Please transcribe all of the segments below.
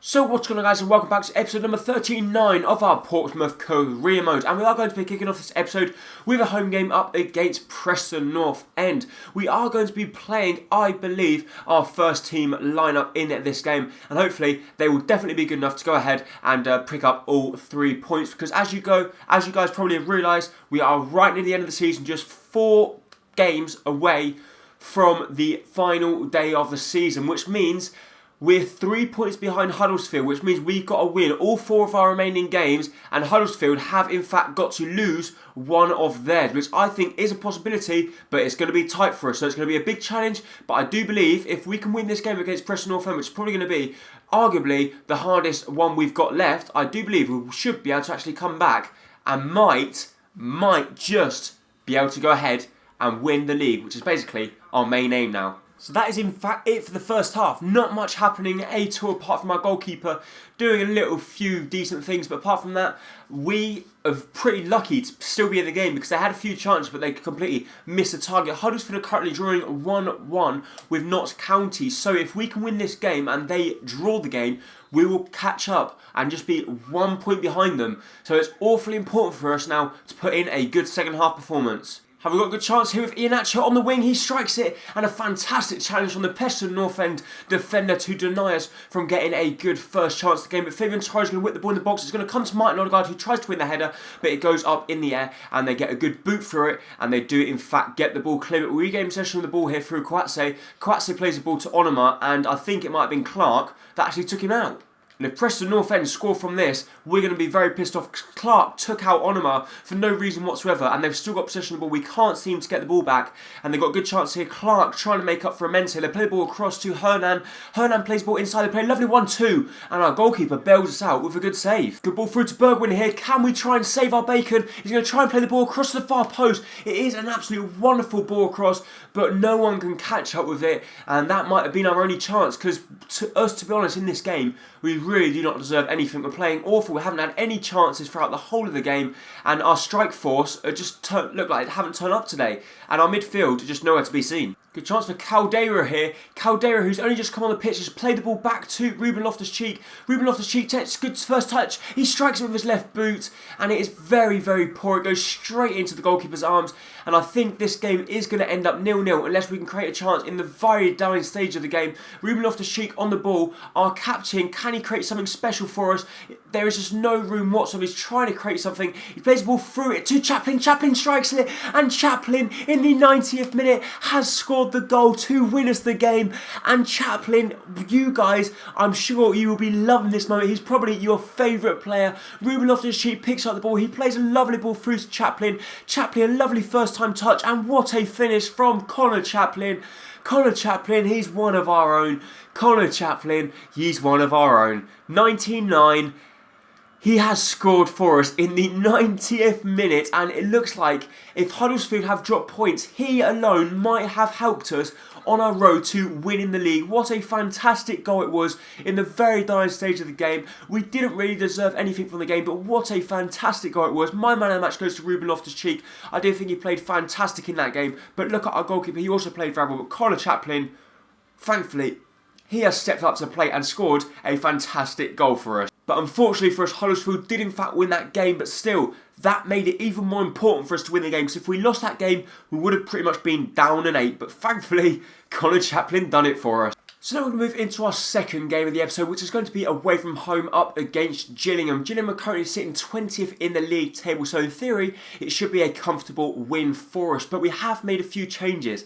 So what's going on, guys, and welcome back to episode number 39 of our Portsmouth career mode, and we are going to be kicking off this episode with a home game up against Preston North End. We are going to be playing, I believe, our first team lineup in this game, and hopefully they will definitely be good enough to go ahead and pick up all 3 points, because as you guys probably have realised, we are right near the end of the season, just 4 games away from the final day of the season, which means we're 3 points behind Huddersfield, which means we've got to win all 4 of our remaining games, and Huddersfield have in fact got to lose one of theirs, which I think is a possibility, but it's going to be tight for us, so it's going to be a big challenge. But I do believe if we can win this game against Preston North End, which is probably going to be arguably the hardest one we've got left, I do believe we should be able to actually come back and might just be able to go ahead and win the league, which is basically our main aim now. So that is in fact it for the first half. Not much happening at all apart from our goalkeeper doing a little few decent things. But apart from that, we are pretty lucky to still be in the game because they had a few chances but they completely missed the target. Huddersfield are currently drawing 1-1 with Notts County. So if we can win this game and they draw the game, we will catch up and just be 1 point behind them. So it's awfully important for us now to put in a good second half performance. Have we got a good chance here with Iheanacho on the wing? He strikes it, and a fantastic challenge from the Preston North End defender to deny us from getting a good first chance of the game. But Fabian Torres is going to whip the ball in the box. It's going to come to Martin Odegaard, who tries to win the header, but it goes up in the air, and they get a good boot through it, and they do in fact get the ball clear. But we regain possession of the ball here through Kwatse. Kwatse plays the ball to Onoma, and I think it might have been Clark that actually took him out. And if Preston North End score from this, we're going to be very pissed off. Clark took out Onoma for no reason whatsoever, and they've still got possession of the ball. We can't seem to get the ball back, and they've got a good chance here. Clark trying to make up for Amente. They play the ball across to Hernan. Hernan plays the ball inside. They play a lovely 1-2, and our goalkeeper bails us out with a good save. Good ball through to Bergwijn here. Can we try and save our bacon? He's going to try and play the ball across to the far post. It is an absolute wonderful ball across, but no one can catch up with it, and that might have been our only chance, because to be honest, in this game, we really do not deserve anything. We're playing awful. We haven't had any chances throughout the whole of the game, and our strike force just look like they haven't turned up today, and our midfield are just nowhere to be seen. Good chance for Caldera here. Caldera, who's only just come on the pitch, just played the ball back to Ruben Loftus-Cheek. Ruben Loftus-Cheek takes good first touch. He strikes it with his left boot, and it is very, very poor. It goes straight into the goalkeeper's arms, and I think this game is going to end up 0-0 unless we can create a chance in the very dying stage of the game. Ruben Loftus-Cheek on the ball. Our captain, can he create something special for us? There is just no room whatsoever. He's trying to create something. He plays the ball through it to Chaplin. Chaplin strikes it, and Chaplin in the 90th minute has scored the goal to win us the game. And Chaplin, you guys, I'm sure you will be loving this moment. He's probably your favourite player. Ruben Loftus-Cheek picks up the ball. He plays a lovely ball through to Chaplin. Chaplin, a lovely first time touch, and what a finish from Connor Chaplin. Connor Chaplin, he's one of our own. Connor Chaplin, he's one of our own. 99. He has scored for us in the 90th minute, and it looks like if Huddersfield have dropped points, he alone might have helped us on our road to winning the league. What a fantastic goal it was in the very dying stage of the game. We didn't really deserve anything from the game, but what a fantastic goal it was. My man of the match goes to Ruben Loftus-Cheek. I do think he played fantastic in that game, but look at our goalkeeper. He also played very well, but Connor Chaplin, thankfully, he has stepped up to the plate and scored a fantastic goal for us. But unfortunately for us, Huddersfield did in fact win that game, but still, that made it even more important for us to win the game, because if we lost that game, we would have pretty much been down an 8, but thankfully, Connor Chaplin done it for us. So now we're going to move into our second game of the episode, which is going to be away from home up against Gillingham. Gillingham are currently sitting 20th in the league table, so in theory, it should be a comfortable win for us, but we have made a few changes.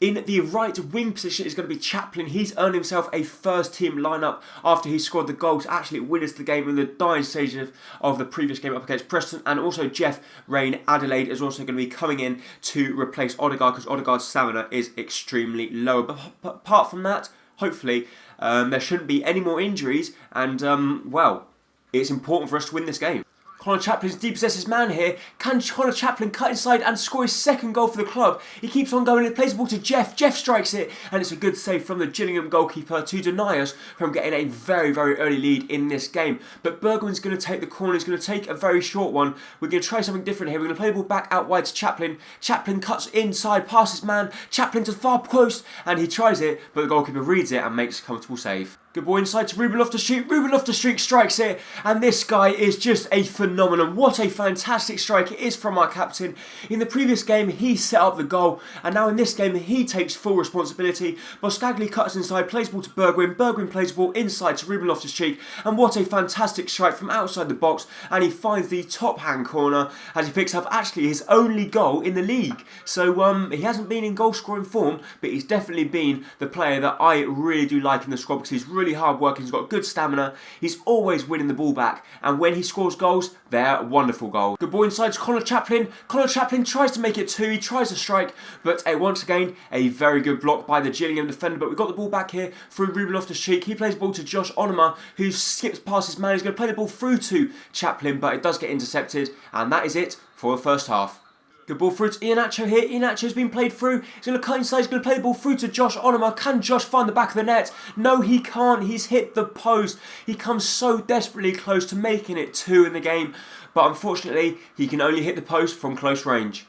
In the right wing position is going to be Chaplin. He's earned himself a first team lineup after he scored the goal to actually win us the game in the dying stage of the previous game up against Preston. And also Jeff Rain Adelaide is also going to be coming in to replace Odegaard, because Odegaard's stamina is extremely low. But apart from that, hopefully there shouldn't be any more injuries, and well, it's important for us to win this game. Connor Chaplin's depossessed man here. Can Connor Chaplin cut inside and score his second goal for the club? He keeps on going and plays the ball to Jeff. Jeff strikes it, and it's a good save from the Gillingham goalkeeper to deny us from getting a very, very early lead in this game. But Bergwijn's going to take the corner. He's going to take a very short one. We're going to try something different here. We're going to play the ball back out wide to Chaplin. Chaplin cuts inside, passes man. Chaplin to the far post, and he tries it, but the goalkeeper reads it and makes a comfortable save. Good ball inside to Ruben Loftus-Cheek. Ruben Loftus-Cheek strikes it, and this guy is just a phenomenon. What a fantastic strike it is from our captain. In the previous game, he set up the goal, and now in this game, he takes full responsibility. Boscagli cuts inside, plays ball to Bergwijn. Bergwijn plays ball inside to Ruben Loftus-Cheek, and what a fantastic strike from outside the box, and he finds the top-hand corner as he picks up actually his only goal in the league. So he hasn't been in goal-scoring form, but he's definitely been the player that I really do like in the squad because he's really hard working, he's got good stamina, he's always winning the ball back, and when he scores goals, they're wonderful goals. Good ball inside to Connor Chaplin. Connor Chaplin tries to make it 2, he tries to strike, but once again, a very good block by the Gillingham defender, but we've got the ball back here through Ruben Loftus-Cheek. He plays the ball to Josh Onoma, who skips past his man. He's going to play the ball through to Chaplin, but it does get intercepted, and that is it for the first half. Good ball through to Iheanacho here. Iheanacho's been played through. He's going to cut inside. He's going to play the ball through to Josh Onoma. Can Josh find the back of the net? No, he can't. He's hit the post. He comes so desperately close to making it 2 in the game. But unfortunately, he can only hit the post from close range.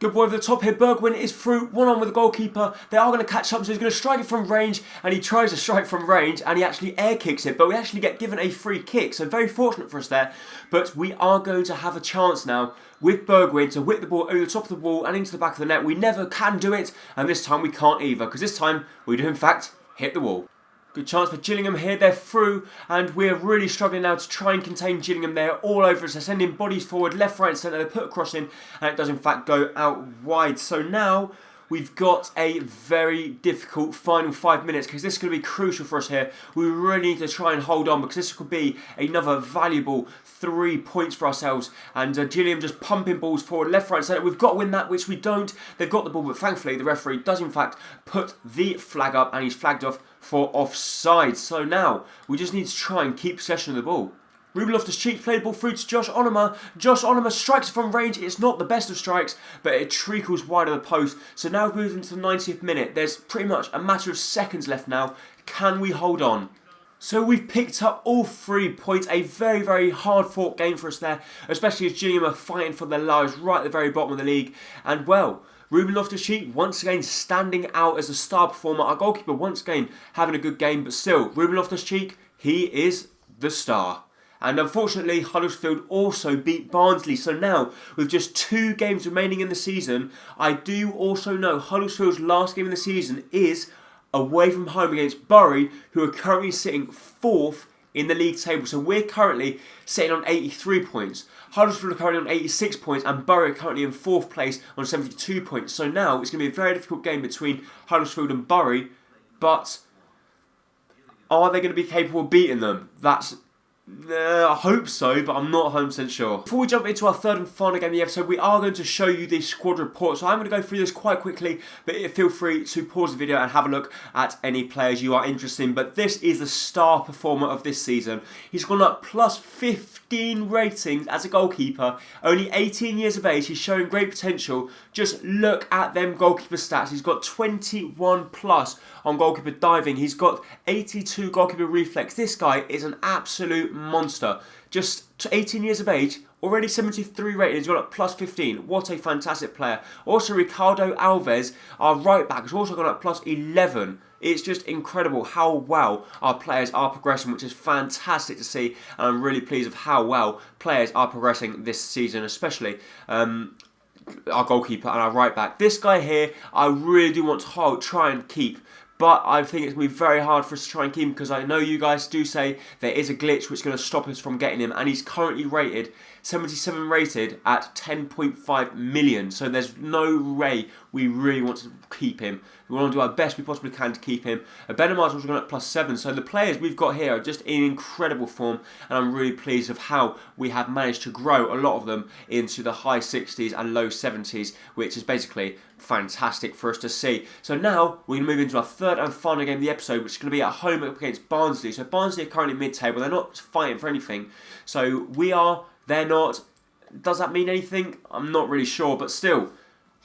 Good ball over the top here. Bergwijn is through, 1-on with the goalkeeper. They are going to catch up, so he's going to strike it from range, and he tries to strike from range, and he actually air kicks it, but we actually get given a free kick, so very fortunate for us there. But we are going to have a chance now with Bergwijn to whip the ball over the top of the wall and into the back of the net. We never can do it, and this time we can't either, because this time we do in fact hit the wall. Good chance for Gillingham here, they're through, and we're really struggling now to try and contain Gillingham. They're all over us, they're sending bodies forward, left, right, centre, they put a cross in, and it does in fact go out wide. So now we've got a very difficult final 5 minutes because this is going to be crucial for us here. We really need to try and hold on because this could be another valuable 3 points for ourselves. And Gilliam just pumping balls forward, left, right, centre. We've got to win that, which we don't. They've got the ball, but thankfully the referee does in fact put the flag up and he's flagged off for offside. So now we just need to try and keep possession of the ball. Ruben Loftus-Cheek played the ball through to Josh Onoma. Josh Onoma strikes from range. It's not the best of strikes, but it treacles wide of the post. So now we've moved into the 90th minute. There's pretty much a matter of seconds left now. Can we hold on? So we've picked up all 3 points. A very, very hard-fought game for us there, especially as Gillingham are fighting for their lives right at the very bottom of the league. And well, Ruben Loftus-Cheek once again standing out as a star performer. Our goalkeeper once again having a good game, but still, Ruben Loftus-Cheek, he is the star. And unfortunately, Huddersfield also beat Barnsley. So now, with just 2 games remaining in the season, I do also know Huddersfield's last game in the season is away from home against Bury, who are currently sitting 4th in the league table. So we're currently sitting on 83 points. Huddersfield are currently on 86 points, and Bury are currently in 4th place on 72 points. So now, it's going to be a very difficult game between Huddersfield and Bury. But are they going to be capable of beating them? I hope so, but I'm not 100% sure. Before we jump into our 3rd and final game of the episode, we are going to show you the squad report. So I'm going to go through this quite quickly, but feel free to pause the video and have a look at any players you are interested in. But this is the star performer of this season. He's gone up plus 15 ratings as a goalkeeper. Only 18 years of age. He's showing great potential. Just look at them goalkeeper stats. He's got 21 plus on goalkeeper diving. He's got 82 goalkeeper reflex. This guy is an absolute monster. Just 18 years of age, already 73 rated, he's got up plus 15. What a fantastic player. Also, Ricardo Alves, our right back, has also gone up plus 11. It's just incredible how well our players are progressing, which is fantastic to see. And I'm really pleased with how well players are progressing this season, especially our goalkeeper and our right back. This guy here, I really do want to try and keep. But I think it's going to be very hard for us to try and keep him because I know you guys do say there is a glitch which is going to stop us from getting him. And he's currently rated, 77 rated at 10.5 million. So there's no way we really want to keep him. We want to do our best we possibly can to keep him. Benamar's also gone up plus 7. So the players we've got here are just in incredible form. And I'm really pleased with how we have managed to grow a lot of them into the high 60s and low 70s, which is basically fantastic for us to see. So now we're going to move into our 3rd and final game of the episode, which is going to be at home against Barnsley. So Barnsley are currently mid-table. They're not fighting for anything. So we are, they're not. Does that mean anything? I'm not really sure, but still,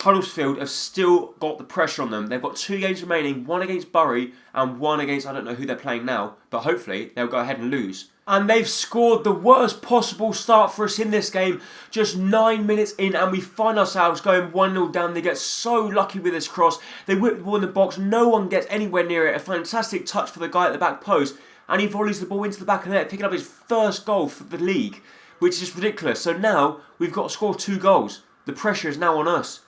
Huddersfield have still got the pressure on them. They've got 2 games remaining, one against Bury and one against, I don't know who they're playing now, but hopefully they'll go ahead and lose. And they've scored the worst possible start for us in this game. Just 9 minutes in and we find ourselves going 1-0 down. They get so lucky with this cross. They whip the ball in the box. No one gets anywhere near it. A fantastic touch for the guy at the back post. And he volleys the ball into the back of the net, picking up his first goal for the league, which is just ridiculous. So now we've got to score 2 goals. The pressure is now on us.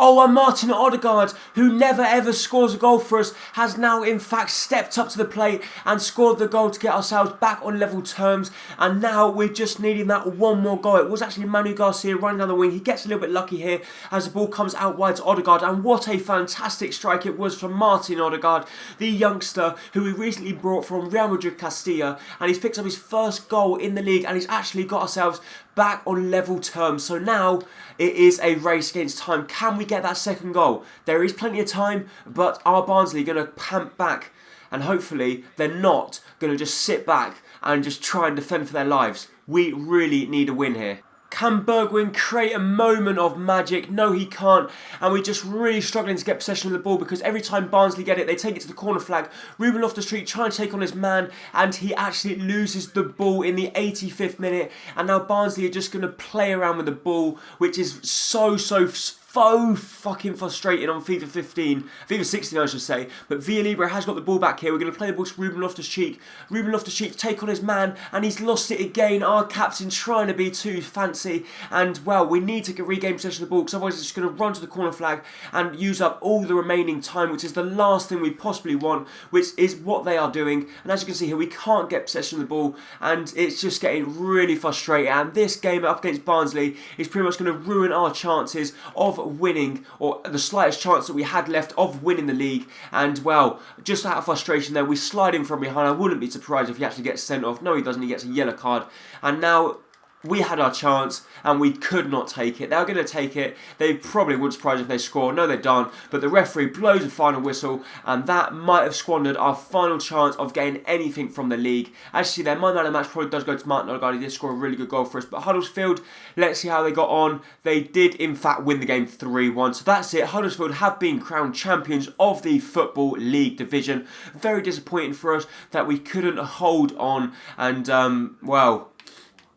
Oh, and Martin Odegaard, who never ever scores a goal for us, has now in fact stepped up to the plate and scored the goal to get ourselves back on level terms. And now we're just needing that one more goal. It was actually Manu Garcia running down the wing. He gets a little bit lucky here as the ball comes out wide to Odegaard. And what a fantastic strike it was from Martin Odegaard, the youngster who we recently brought from Real Madrid Castilla. And he's picked up his first goal in the league and he's actually got ourselves back on level terms. So now it is a race against time. Can we get that second goal? There is plenty of time, but are Barnsley going to pamp back? And hopefully they're not going to just sit back and just try and defend for their lives. We really need a win here. Can Bergwijn create a moment of magic? No, he can't. And we're just really struggling to get possession of the ball because every time Barnsley get it, they take it to the corner flag. Ruben Loftus-Cheek trying to take on his man and he actually loses the ball in the 85th minute. And now Barnsley are just going to play around with the ball, which is so fucking frustrating on FIFA 15, FIFA 16 I should say, but Villa Libre has got the ball back here. We're going to play the ball to Ruben Loftus-Cheek. Ruben Loftus-Cheek take on his man and he's lost it again. Our captain trying to be too fancy and well, we need to regain possession of the ball because otherwise it's just going to run to the corner flag and use up all the remaining time, which is the last thing we possibly want, which is what they are doing. And as you can see here, we can't get possession of the ball and it's just getting really frustrating. And this game up against Barnsley is pretty much going to ruin our chances of winning, or the slightest chance that we had left of winning the league. And well, just out of frustration there, we slide in from behind. I wouldn't be surprised if he actually gets sent off. No, he doesn't. He gets a yellow card. And now we had our chance and we could not take it. They were going to take it. They probably wouldn't surprise if they score. No, they don't. But the referee blows a final whistle and that might have squandered our final chance of getting anything from the league. As you see there, my man of the match probably does go to Martin Odegaard. He did score a really good goal for us. But Huddersfield, let's see how they got on. They did in fact win the game 3-1. So that's it. Huddersfield have been crowned champions of the Football League division. Very disappointing for us that we couldn't hold on and well,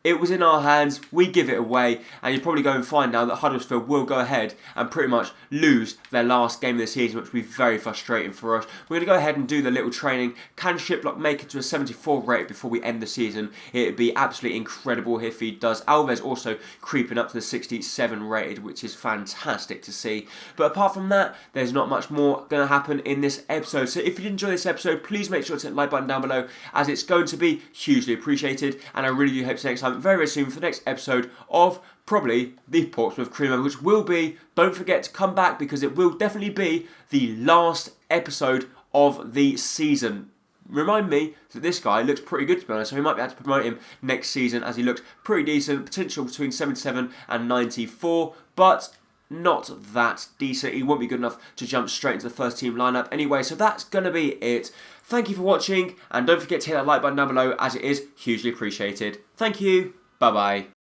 it was in our hands, we give it away, and you're probably going to find now that Huddersfield will go ahead and pretty much lose their last game of the season, which will be very frustrating for us. We're going to go ahead and do the little training. Can Shiplock make it to a 74 rate before we end the season? It would be absolutely incredible if he does. Alves also creeping up to the 67 rated, which is fantastic to see. But apart from that, there's not much more going to happen in this episode. So if you did enjoy this episode, please make sure to hit the like button down below, as it's going to be hugely appreciated, and I really do hope to see you next time very soon for the next episode of probably the Portsmouth Creamer, which will be, don't forget to come back because it will definitely be the last episode of the season. Remind me that this guy looks pretty good to be honest, so we might be able to promote him next season as he looks pretty decent, potential between 77 and 94, but not that decent. He won't be good enough to jump straight into the first team lineup anyway, so that's going to be it. Thank you for watching, and don't forget to hit that like button down below as it is hugely appreciated. Thank you. Bye-bye.